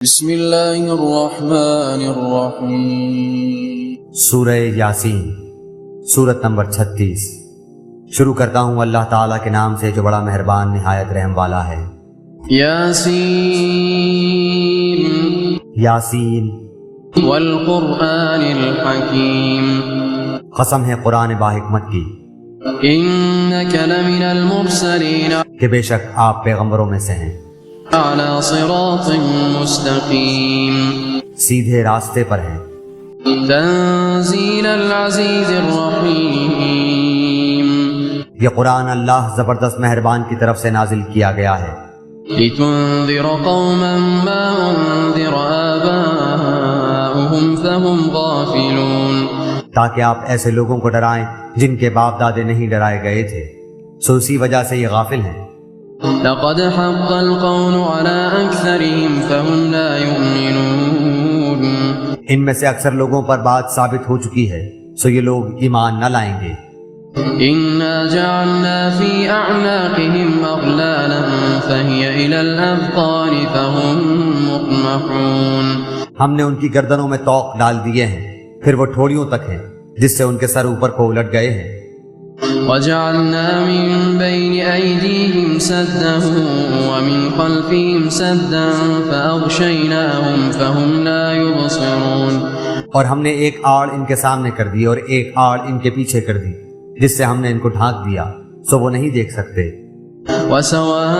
بسم اللہ الرحمن الرحیم۔ سورہ یاسین، سورت نمبر 36۔ شروع کرتا ہوں اللہ تعالیٰ کے نام سے جو بڑا مہربان نہایت رحم والا ہے۔ یاسین یاسین، والقرآن الحکیم، قسم ہے قرآن باحکمت کی انک لمن المرسلین کہ بے شک آپ پیغمبروں میں سے ہیں، علی صراط مستقیم، سیدھے راستے پر ہیں۔ تنزیل العزیز الرحیم، یہ قرآن اللہ زبردست مہربان کی طرف سے نازل کیا گیا ہے، لتنذر قوما ما انذر آباؤهم فهم غافلون، تاکہ آپ ایسے لوگوں کو ڈرائیں جن کے باپ دادے نہیں ڈرائے گئے تھے، سو اسی وجہ سے یہ غافل ہیں۔ لقد حق القول على أكثرهم فهم لا يؤمنون، ان میں سے اکثر لوگوں پر بات ثابت ہو چکی ہے، سو یہ لوگ ایمان نہ لائیں گے۔ إنا جعلنا في أعناقهم أغلالا فهي إلى الأذقان فهم مقمحون، ہم نے ان کی گردنوں میں طوق ڈال دیے ہیں، پھر وہ ٹھوڑیوں تک ہیں جس سے ان کے سر اوپر کو الٹ گئے ہیں۔ وجعلنا من بين أيديهم سدا ومن خلفهم سدا فأغشيناهم فهم لا يبصرون، اور ہم نے ایک آڑ ان کے سامنے کر دی اور ایک آڑ ان کے پیچھے کر دی، جس سے ہم نے ان کو ڈھانک دیا سو وہ نہیں دیکھ سکتے۔ وسواء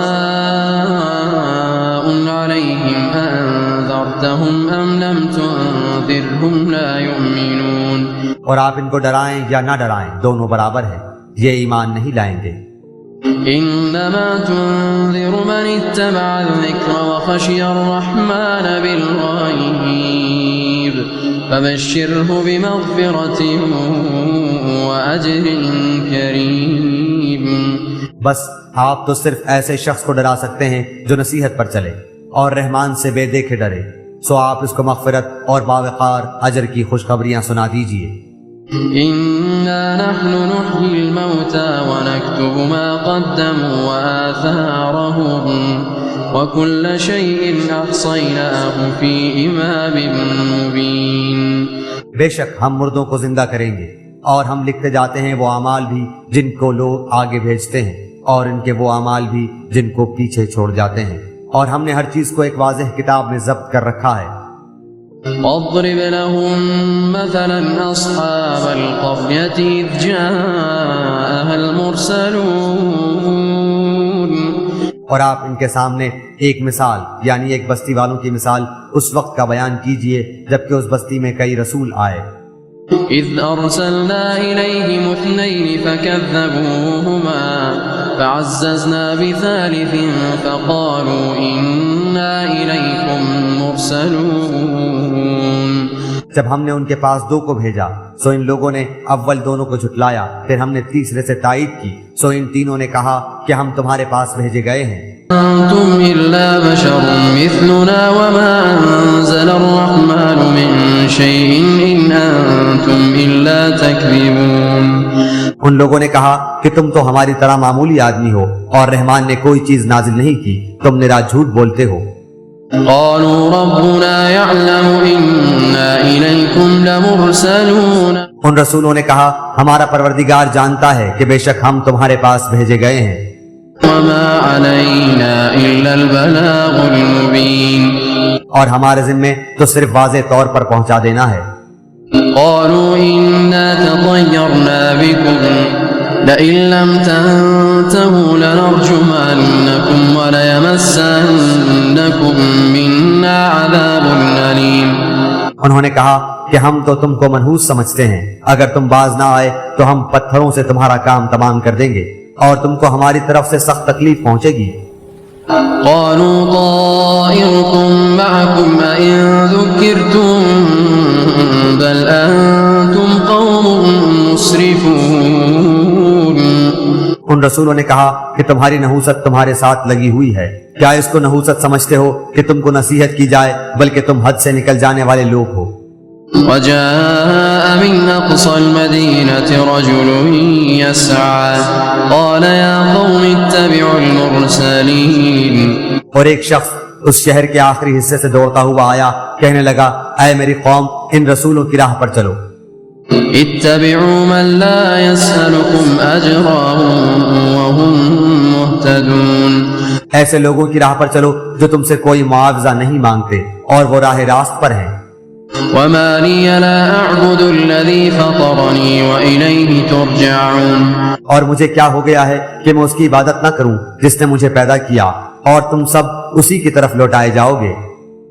عليهم أنذرتهم أم لم تنذرهم لا يؤمنون، اور آپ ان کو ڈرائیں یا نہ ڈرائیں دونوں برابر ہیں، یہ ایمان نہیں لائیں گے۔ إنما تنذر من اتبع الذكر وخشي الرحمن بالغيب فبشره بمغفرة وأجر كريم، بس آپ تو صرف ایسے شخص کو ڈرا سکتے ہیں جو نصیحت پر چلے اور رحمان سے بے دیکھے ڈرے، سو آپ اس کو مغفرت اور باوقار اجر کی خوشخبریاں سنا دیجئے۔ إنا نحن نحيي الموتى ونكتب ما قدموا وآثارهم وكل شيء أحصيناه في إمام مبين، بے شک ہم مردوں کو زندہ کریں گے اور ہم لکھتے جاتے ہیں وہ اعمال بھی جن کو لوگ آگے بھیجتے ہیں اور ان کے وہ اعمال بھی جن کو پیچھے چھوڑ جاتے ہیں، اور ہم نے ہر چیز کو ایک واضح کتاب میں ضبط کر رکھا ہے۔ واضرب لهم مثلا أصحاب القرية إذ جاءها المرسلون، اور آپ ان کے سامنے ایک مثال یعنی ایک بستی والوں کی مثال اس وقت کا بیان کیجئے جبکہ اس بستی میں کئی رسول آئے۔ إذ أرسلنا إليهم اثنين فكذبوهما فعززنا بثالث فقالوا إنا إليكم مرسلون، جب ہم نے ان کے پاس دو کو بھیجا سو ان لوگوں نے اول دونوں کو جھٹلایا، پھر ہم نے تیسرے سے تائید کی سو ان تینوں نے کہا کہ ہم تمہارے پاس بھیجے گئے ہیں۔ أنتم إلا بشر مثلنا وما أنزل الرحمن من شيء إن أنتم إلا تكذبون، ان لوگوں نے کہا کہ تم تو ہماری طرح معمولی آدمی ہو اور رحمان نے کوئی چیز نازل نہیں کی، تم نرا جھوٹ بولتے ہو۔ قالوا ربنا يعلم إنا إليكم لمرسلون، ان رسولوں نے کہا ہمارا پروردگار جانتا ہے کہ بے شک ہم تمہارے پاس بھیجے گئے ہیں، وما علينا إلا البلاغ المبين، اور ہمارے ذمے تو صرف واضح طور پر پہنچا دینا ہے۔ قالوا إنا تطيرنا بكم لئن لم تنتهوا لنرجمنكم وليمسنكم منا عذاب أليم، انہوں نے کہا کہ ہم تو تم کو منحوس سمجھتے ہیں، اگر تم باز نہ آئے تو ہم پتھروں سے تمہارا کام تمام کر دیں گے اور تم کو ہماری طرف سے سخت تکلیف پہنچے گی۔ قالوا طائركم معكم أئن ذكرتم بل أنتم قوم مسرفون، ان رسولوں نے کہا کہ تمہاری نحوست تمہارے ساتھ لگی ہوئی ہے، کیا اس کو نحوست سمجھتے ہو کہ تم کو نصیحت کی جائے، بلکہ تم حد سے نکل جانے والے لوگ ہو۔ وجاء من أقصى المدينة رجل يسعى قال يا قوم اتبعوا المرسلين، اور ایک شخص اس شہر کے آخری حصے سے دوڑتا ہوا آیا، کہنے لگا اے میری قوم، ان رسولوں کی راہ پر چلو، اتبعوا من لا يسألكم أجرا وهم مهتدون، ایسے لوگوں کی راہ پر چلو جو تم سے کوئی معاوضہ نہیں مانگتے اور وہ راہ راست پر ہیں۔ وما لي لا أعبد الذي فطرني وإليه ترجعون، اور مجھے کیا ہو گیا ہے کہ میں اس کی عبادت نہ کروں جس نے مجھے پیدا کیا، اور تم سب اسی کی طرف لوٹائے جاؤ گے۔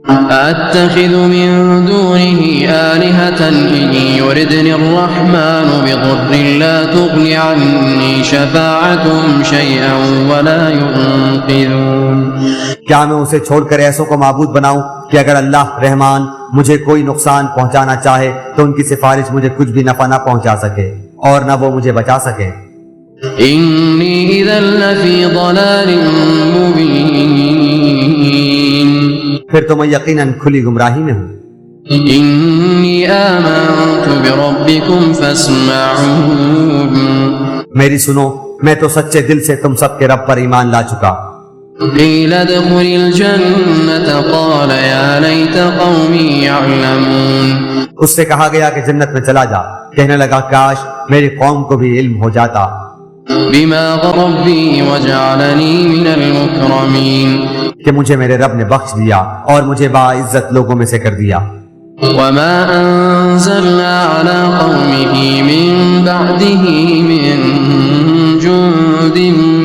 أتخذ من دونه آلهة إن يردني الرحمن بضر لا تغني عني شفاعتهم شيئا ولا ينقذون، کیا میں اسے چھوڑ کر ایسوں کو معبود بناؤں کہ اگر اللہ رحمان مجھے کوئی نقصان پہنچانا چاہے تو ان کی سفارش مجھے کچھ بھی نفع نہ پہنچا سکے اور نہ وہ مجھے بچا سکے۔ إني إذا لفي ضلال مبين، پھر تو میں یقیناً کھلی گمراہی میں ہوں۔ إني آمنت بربكم فاسمعون، میری سنو، میں تو سچے دل سے تم سب کے رب پر ایمان لا چکا۔ قيل ادخل الجنة قال يا ليت قومي يعلمون، اس سے کہا گیا کہ جنت میں چلا جا، کہنے لگا کاش میری قوم کو بھی علم ہو جاتا۔ بما غفر بي وجعلني من المكرمين، کہ مجھے میرے رب نے بخش دیا اور مجھے باعزت لوگوں میں سے کر دیا۔ وما أنزلنا على قومه من بعده من جند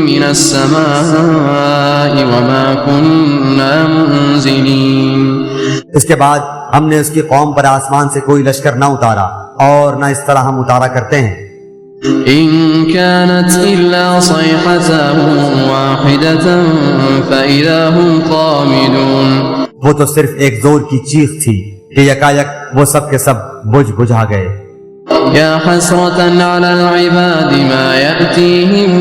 من السماء وما كنا منزلين، اس کے بعد ہم نے اس کی قوم پر آسمان سے کوئی لشکر نہ اتارا اور نہ اس طرح ہم اتارا کرتے ہیں۔ إن كانت إلا صيحة واحدة فإذا هم خامدون، وہ تو صرف ایک زور کی چیخ تھی کہ یکایک وہ سب کے سب بجھ بجھا گئے۔ يا حسرة على العباد ما يأتيهم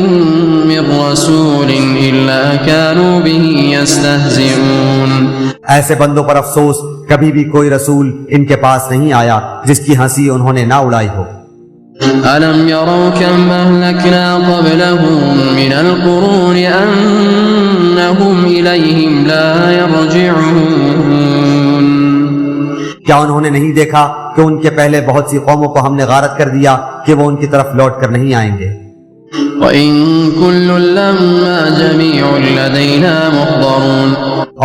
من رسول إلا كانوا به يستهزئون، ایسے بندوں پر افسوس، کبھی بھی کوئی رسول ان کے پاس نہیں آیا جس کی ہنسی انہوں نے نہ اڑائی ہو۔ ألم يروا كم أهلكنا قبلهم من القرون أنهم إليهم لا يرجعون، کیا انہوں نے نہیں دیکھا کہ ان کے پہلے بہت سی قوموں کو ہم نے غارت کر دیا کہ وہ ان کی طرف لوٹ کر نہیں آئیں گے۔ وإن كل لما جميع لدينا محضرون،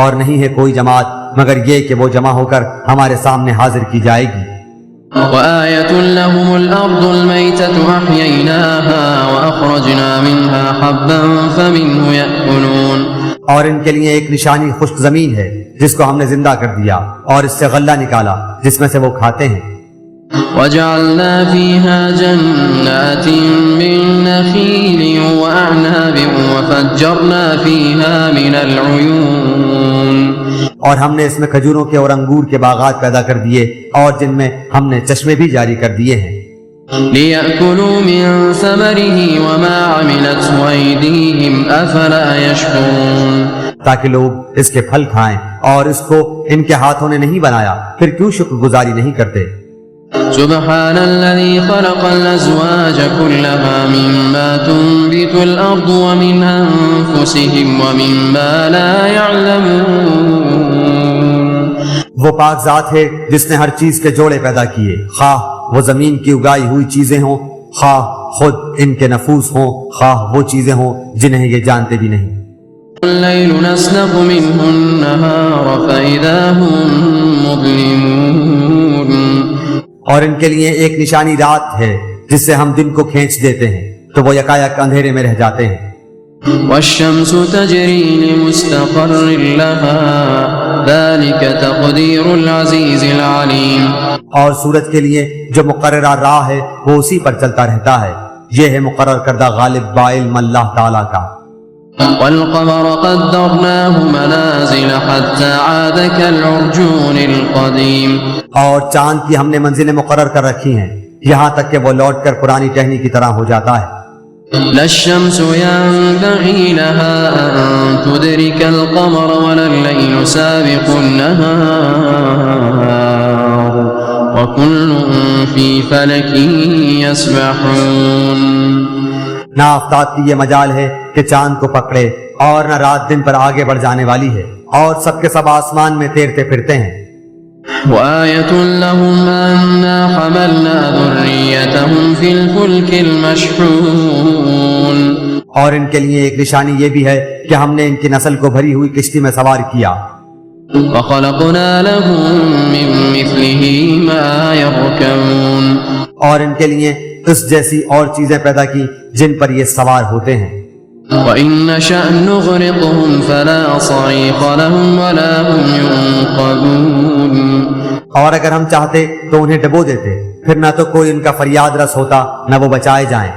اور نہیں ہے کوئی جماعت مگر یہ کہ وہ جمع ہو کر ہمارے سامنے حاضر کی جائے گی۔ وآية لهم الأرض الميتة أحييناها وأخرجنا منها حبا فمنه يأكلون، اور ان کے لیے ایک نشانی خشک زمین ہے جس کو ہم نے زندہ کر دیا اور اس سے غلہ نکالا جس میں سے وہ کھاتے ہیں۔ وجعلنا فيها جنات من نخيل وأعناب وفجرنا فيها من العيون، اور ہم نے اس میں کھجوروں کے اور انگور کے باغات پیدا کر دیے اور جن میں ہم نے چشمے بھی جاری کر دیے ہیں۔ ليأكلوا من ثمره وما عملته أيديهم أفلا يشكرون، تاکہ لوگ اس کے پھل کھائیں اور اس کو ان کے ہاتھوں نے نہیں بنایا، پھر کیوں شکر گزاری نہیں کرتے۔ سبحان الذي خلق الأزواج كلها مما تنبت الأرض ومن أنفسهم ومما لا يعلمون، وہ پاک ذات ہے جس نے ہر چیز کے جوڑے پیدا کیے، خواہ وہ زمین کی اگائی ہوئی چیزیں ہوں، خواہ خود ان کے نفوس ہوں، خواہ وہ چیزیں ہوں جنہیں یہ جانتے بھی نہیں۔ الليل نسلخ منه النهار فإذا هم مظلمون، اور ان کے لیے ایک نشانی رات ہے جس سے ہم دن کو کھینچ دیتے ہیں تو وہ یکایک اندھیرے میں رہ جاتے ہیں۔ والشمس تجري لمستقر لها ذلك تقدير العزيز العليم، اور سورج کے لیے جو مقررہ راہ ہے وہ اسی پر چلتا رہتا ہے، یہ ہے مقرر کردہ غالب بعلم اللہ تعالیٰ کا۔ والقمر قدرناه منازل حتى عاد كالعرجون القديم، اور چاند کی ہم نے منزلیں مقرر کر رکھی ہیں یہاں تک کہ وہ لوٹ کر پرانی ٹہنی کی طرح ہو جاتا ہے۔ لا الشمس ينبغي لها أن تدرك القمر ولا الليل سابق النهار وكل في فلك يسبحون، نہ آفتاب کی یہ مجال ہے کہ چاند کو پکڑے، اور نہ رات دن پر آگے بڑھ جانے والی ہے، اور سب کے سب آسمان میں تیرتے پھرتے ہیں۔ وآية لهم أنا حملنا ذريتهم في الفلك المشحون، اور ان کے لیے ایک نشانی یہ بھی ہے کہ ہم نے ان کی نسل کو بھری ہوئی کشتی میں سوار کیا، وخلقنا لهم من مثله ما يركبون، اور ان کے لیے اس جیسی اور چیزیں پیدا کی جن پر یہ سوار ہوتے ہیں۔ وإن نشأ نغرقهم فلا صريخ لهم ولا هم ينقذون، اور اگر ہم چاہتے تو انہیں ڈبو دیتے، پھر نہ تو کوئی ان کا فریاد رس ہوتا نہ وہ بچائے جائیں،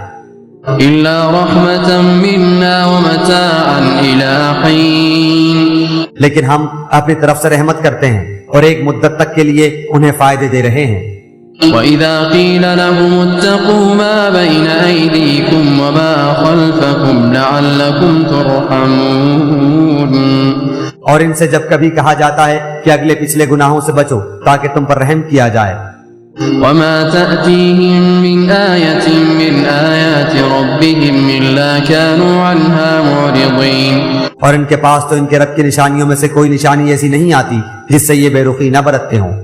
إلا رحمة منا ومتاعا إلى حين، لیکن ہم اپنی طرف سے رحمت کرتے ہیں اور ایک مدت تک کے لیے انہیں فائدے دے رہے ہیں۔ وإذا قيل لهم اتقوا ما بين أيديكم وما خلفكم لعلكم ترحمون، اور ان سے جب کبھی کہا جاتا ہے کہ اگلے پچھلے گناہوں سے بچو تاکہ تم پر رحم کیا جائے، وما تأتيهم من آية من آيات ربهم إلا كانوا عنها معرضين، اور ان کے پاس تو ان کے رب کی نشانیوں میں سے کوئی نشانی ایسی نہیں آتی جس سے یہ بے رخی نہ برتتے ہوں۔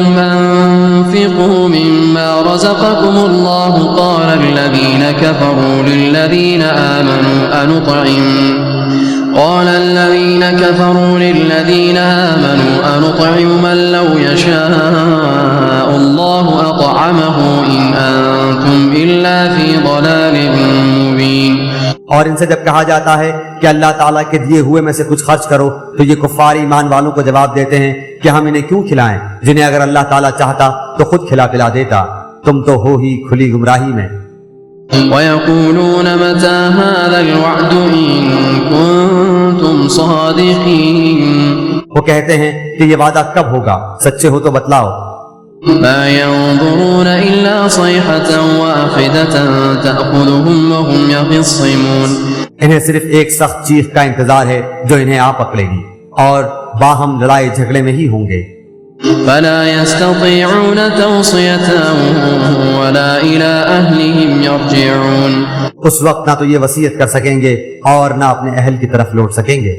انفقوا مما رزقكم الله قال الذين كفروا للذين آمنوا أنطعم من لو يشاء الله أطعمه إن أنتم إلا في ضلال مبين، اور ان سے جب کہا جاتا ہے کہ اللہ تعالیٰ کے دیے ہوئے میں سے کچھ خرچ کرو تو یہ کفار ایمان والوں کو جواب دیتے ہیں کہ ہم انہیں کیوں کھلائیں جنہیں اگر اللہ تعالیٰ چاہتا تو خود کھلا پلا دیتا، تم تو ہو ہی کھلی گمراہی میں۔ ويقولون متى هذا الوعد إن كنتم صادقين، وہ کہتے ہیں کہ یہ وعدہ کب ہوگا، سچے ہو تو بتلاؤ۔ ما ينظرون إلا صيحة واحدة تأخذهم وهم يخصمون، انہیں صرف ایک سخت چیخ کا انتظار ہے جو انہیں آ پکڑے گی، اور باہم لڑائی جھگڑے میں ہی ہوں گے۔ فلا يستطيعون توصية ولا إلى أهلهم يرجعون، اس وقت نہ تو یہ وصیت کر سکیں گے اور نہ اپنے اہل کی طرف لوٹ سکیں گے۔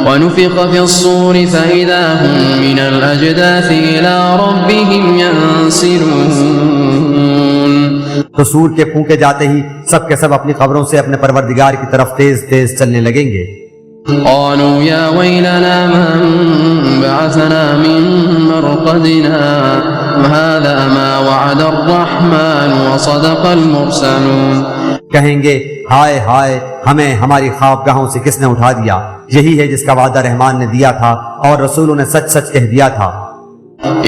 ونفخ في الصور فإذا هم من الأجداث إلى ربهم ينسلون، تو سور کے پھونکے جاتے ہی سب کے سب اپنی قبروں سے اپنے پروردگار کی طرف تیز تیز چلنے لگیں گے۔ قالوا يا ويلنا من بعثنا من مرقدنا هذا ما وعد الرحمن وصدق المرسلون، کہیں گے ہائے ہائے ہمیں ہماری خوابگاہوں سے کس نے اٹھا دیا، یہی ہے جس کا وعدہ رحمان نے دیا تھا اور رسولوں نے سچ سچ کہہ دیا تھا۔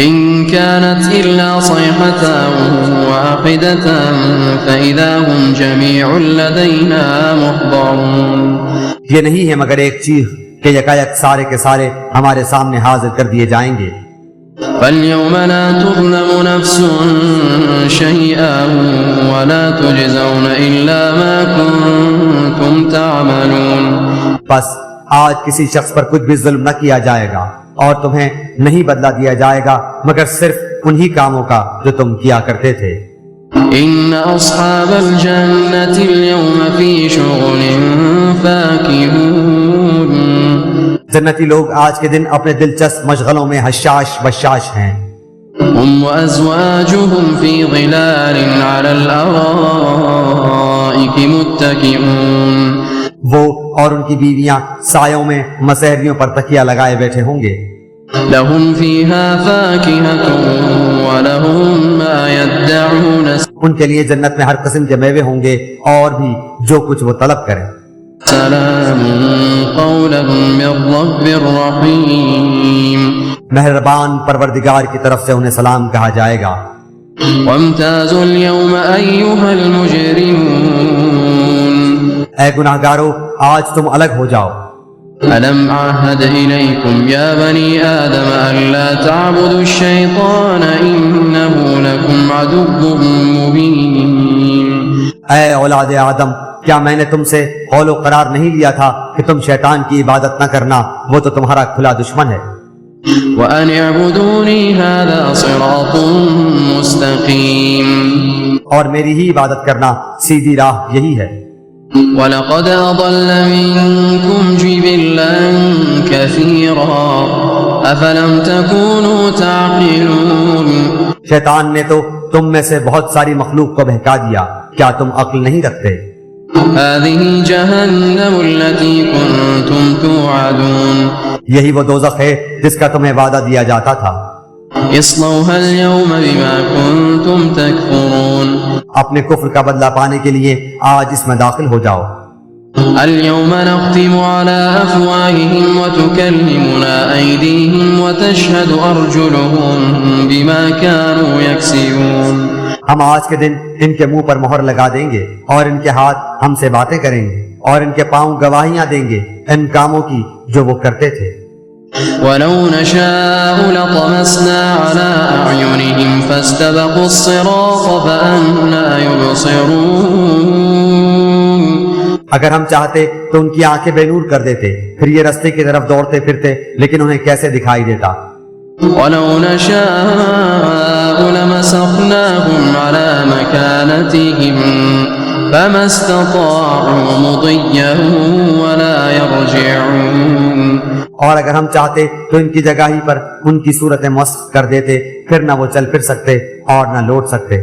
إن كانت إلا صيحة واحدة فإذا هم جميع لدينا محضرون، یہ نہیں ہے مگر ایک چیخ کہ یکایک سارے کے سارے ہمارے سامنے حاضر کر دیے جائیں گے۔ فاليوم لا تظلم نفس شيئا ولا تجزون إلا ما كنتم تعملون، بس آج کسی شخص پر کچھ بھی ظلم نہ کیا جائے گا اور تمہیں نہیں بدلہ دیا جائے گا مگر صرف انہی کاموں کا جو تم کیا کرتے تھے۔ إن أصحاب الجنة اليوم في شغل فاكهون، جنتی لوگ آج کے دن اپنے دلچسپ مشغلوں میں حشاش بشاش ہیں، هم وأزواجهم في ظلال على الأرائك متكئون، وہ اور ان کی بیویاں سایوں میں مسہریوں پر تکیہ لگائے بیٹھے ہوں گے۔ لهم فيها فاكهة ولهم ما يدعون، ان کے لیے جنت میں ہر قسم کے میوے ہوں گے اور بھی جو کچھ وہ طلب کریں۔ سلام قولا من رب رحيم، مہربان پروردگار کی طرف سے انہیں سلام کہا جائے گا۔ وامتازوا اليوم أيها المجرمون، اے گناہگارو آج تم الگ ہو جاؤ۔ ألم عهد إليكم يا بني آدم ألا تعبدوا الشيطان إنه لكم عدو مبين، اے اولاد آدم کیا میں نے تم سے قول و قرار نہیں لیا تھا کہ تم شیطان کی عبادت نہ کرنا، وہ تو تمہارا کھلا دشمن ہے۔ وأن اعبدوني هذا صراط مستقيم، اور میری ہی عبادت کرنا سیدھی راہ یہی ہے۔ وَلَقَدْ أَضَلَّ مِنكُمْ جِبِلًّا كَثِيرًا أَفَلَمْ تَكُونُوا تَعْقِلُونَ شیطان نے تو تم میں سے بہت ساری مخلوق کو بہکا دیا، کیا تم عقل نہیں رکھتے؟ هَذِهِ جَهَنَّمُ الَّتِي كُنتُمْ تُوعَدُونَ یہی وہ دوزخ ہے جس کا تمہیں وعدہ دیا جاتا تھا۔ اصْلَوْهَا الْيَوْمَ بِمَا كُنتُمْ تَكْفُرُونَ اپنے کفر کا بدلہ پانے کے لیے آج اس میں داخل ہو جاؤ۔ الْيَوْمَ نَخْتِمُ عَلَىٰ أَفْوَاهِهِمْ وَتُكَلِّمُنَا أَيْدِيهِمْ وَتَشْهَدُ أَرْجُلُهُم بِمَا كَانُوا يَكْسِبُونَ ہم آج کے دن ان کے منہ پر مہر لگا دیں گے اور ان کے ہاتھ ہم سے باتیں کریں گے اور ان کے پاؤں گواہیاں دیں گے ان کاموں کی جو وہ کرتے تھے۔ وَلَوْ نَشَاءُ لَطَمَسْنَا عَلَىٰ أَعْيُنِهِمْ فَاسْتَبَقُوا الصِّرَاطَ فَأَنَّىٰ يُبْصِرُونَ اگر ہم چاہتے تو ان کی آنکھیں بے نور کر دیتے، پھر یہ رستے کی طرف دوڑتے پھرتے، لیکن انہیں کیسے دکھائی دیتا؟ وَلَوْ نَشَاءُ لَمَسَخْنَاهُمْ عَلَىٰ مَكَانَتِهِمْ فَمَا اسْتَطَاعُوا مُضِيًّا وَلَا يَرْجِعُونَ اور اگر ہم چاہتے تو ان کی جگہ ہی پر ان کی صورتیں مسخ کر دیتے، پھر نہ وہ چل پھر سکتے اور نہ لوٹ سکتے۔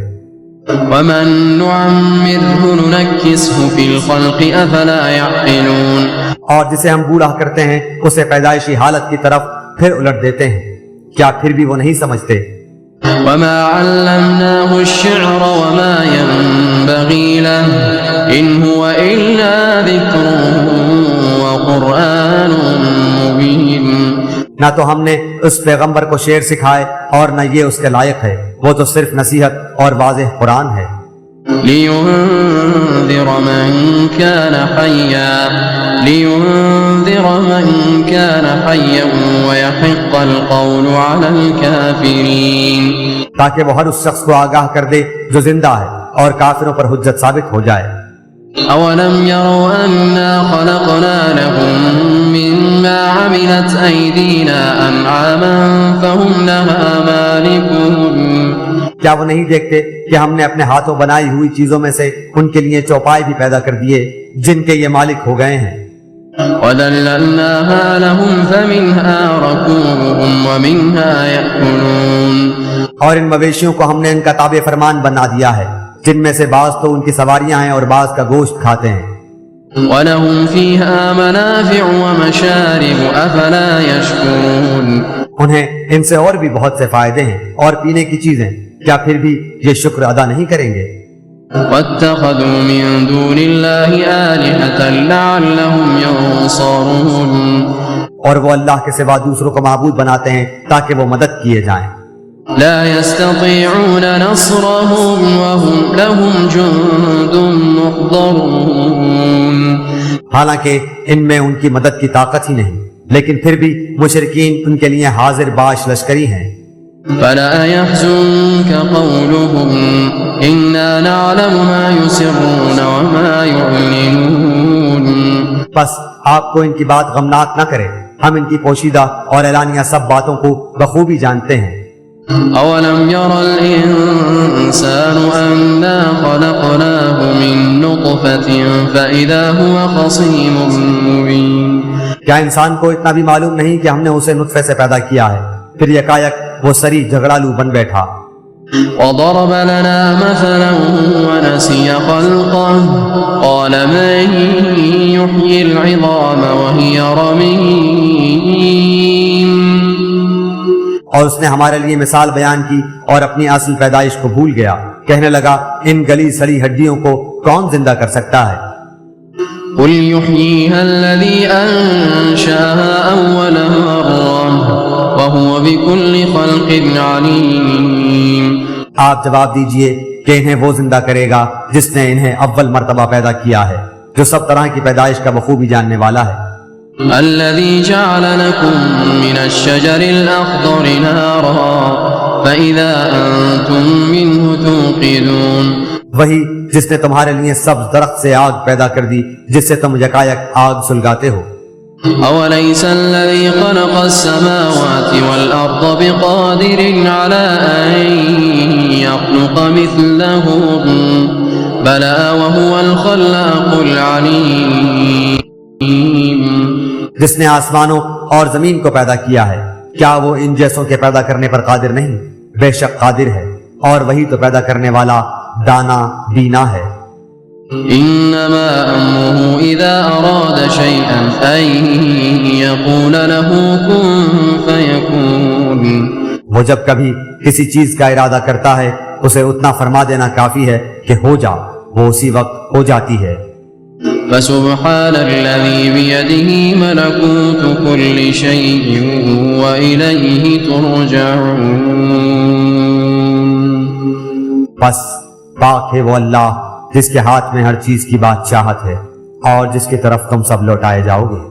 وَمَن نُّعَمِّرْهُ نُنَكِّسْهُ فِي الْخَلْقِ أَفَلَا يَعْقِلُونَ اور جسے ہم بوڑھا کرتے ہیں اسے پیدائشی حالت کی طرف پھر الٹ دیتے ہیں، کیا پھر بھی وہ نہیں سمجھتے؟ وَمَا عَلَّمْنَاهُ الشِّعْرَ وَمَا يَنبَغِي لَهُ إِنْ هُوَ إِلَّا ذِكْرٌ وَقُرْآنٌ مُّبِينٌ نہ تو ہم نے اس پیغمبر کو شعر سکھائے اور نہ یہ اس کے لائق ہے، وہ تو صرف نصیحت اور واضح قرآن ہے۔ لِيُنذِرَ مَن كَانَ حَيًّا وَيَحِقَّ الْقَوْلُ عَلَى الْكَافِرِينَ تاکہ وہ ہر اس شخص کو آگاہ کر دے جو زندہ ہے اور کافروں پر حجت ثابت ہو جائے۔ أَوَلَمْ يَرَوْا أَنَّا خَلَقْنَا لَهُم مِّمَّا عَمِلَتْ أَيْدِينَا أَنْعَامًا فَهُمْ لَهَا مَالِكُونَ کیا وہ نہیں دیکھتے کہ ہم نے اپنے ہاتھوں بنائی ہوئی چیزوں میں سے ان کے لیے چوپائے بھی پیدا کر دیے جن کے یہ مالک ہو گئے ہیں۔ وَذَلَّلْنَاهَا لَهُمْ فَمِنْهَا رَكُوبُهُمْ وَمِنْهَا يَأْكُلُونَ اور ان مویشیوں کو ہم نے ان کا تابع فرمان بنا دیا ہے، جن میں سے بعض تو ان کی سواریاں ہیں اور بعض کا گوشت کھاتے ہیں۔ وَلَهُمْ فِيهَا مَنَافِعُ وَمَشَارِبُ أَفَلَا يَشْكُرُونَ انہیں ان سے اور بھی بہت سے فائدے ہیں اور پینے کی چیزیں، کیا پھر بھی یہ شکر ادا نہیں کریں گے؟ وَاتَّخَذُوا مِن دُونِ اللَّهِ آلِهَةً لَّعَلَّهُمْ يَنصَرُونَ اور وہ اللہ کے سوا دوسروں کو معبود بناتے ہیں تاکہ وہ مدد کیے جائیں۔ لا يستطيعون نصرهم وهم لهم جند محضرون حالانکہ ان میں ان کی مدد کی طاقت ہی نہیں، لیکن پھر بھی مشرکین ان کے لیے حاضر باش لشکری ہیں۔ فلا يحزنك قولهم إنا نعلم ما يسرون وما يعلنون بس آپ کو ان کی بات غمناک نہ کرے، ہم ان کی پوشیدہ اور اعلانیہ سب باتوں کو بخوبی جانتے ہیں۔ أولم ير الإنسان أنا خلقناه من نطفة فإذا هو خصيم مبين کیا انسان کو اتنا بھی معلوم نہیں کہ ہم نے اسے نطفے سے پیدا کیا ہے، پھر یکایک وہ سری جھگڑالو بن بیٹھا۔ وضرب لنا مثلا ونسي خلقه قال من يحيي العظام وهي رميم اور اس نے ہمارے لیے مثال بیان کی اور اپنی اصل پیدائش کو بھول گیا، کہنے لگا ان گلی سڑی ہڈیوں کو کون زندہ کر سکتا ہے؟ قل يحييها الذي أنشأها أول مرة وهو بكل خلق عليم آپ جواب دیجئے کہ انہیں وہ زندہ کرے گا جس نے انہیں اول مرتبہ پیدا کیا ہے، جو سب طرح کی پیدائش کا بخوبی جاننے والا ہے۔ الذي جعل لكم من الشجر الأخضر نارا فإذا أنتم منه توقدون وہی جس نے تمہارے لیے سبز درخت سے آگ پیدا کر دی جس سے تم یکایک آگ سلگاتے ہو۔ أوليس الذي خلق السماوات والأرض بقادر على أن يخلق مثلهم بلى وهو الخلاق العليم. جس نے آسمانوں اور زمین کو پیدا کیا ہے، کیا وہ ان جیسوں کے پیدا کرنے پر قادر نہیں؟ بے شک قادر ہے، اور وہی تو پیدا کرنے والا دانا بینا ہے. انما امره اذا اراد شيئا ان يقول له كن فيكون. وہ جب کبھی کسی چیز کا ارادہ کرتا ہے اسے اتنا فرما دینا کافی ہے کہ ہو جا، وہ اسی وقت ہو جاتی ہے. فسبحان الذي بيده ملكوت كل شيء وإليه ترجعون. بس پاک ہے وہ اللہ جس کے ہاتھ میں ہر چیز کی بادشاہت ہے اور جس کی طرف تم سب لوٹائے جاؤ گے.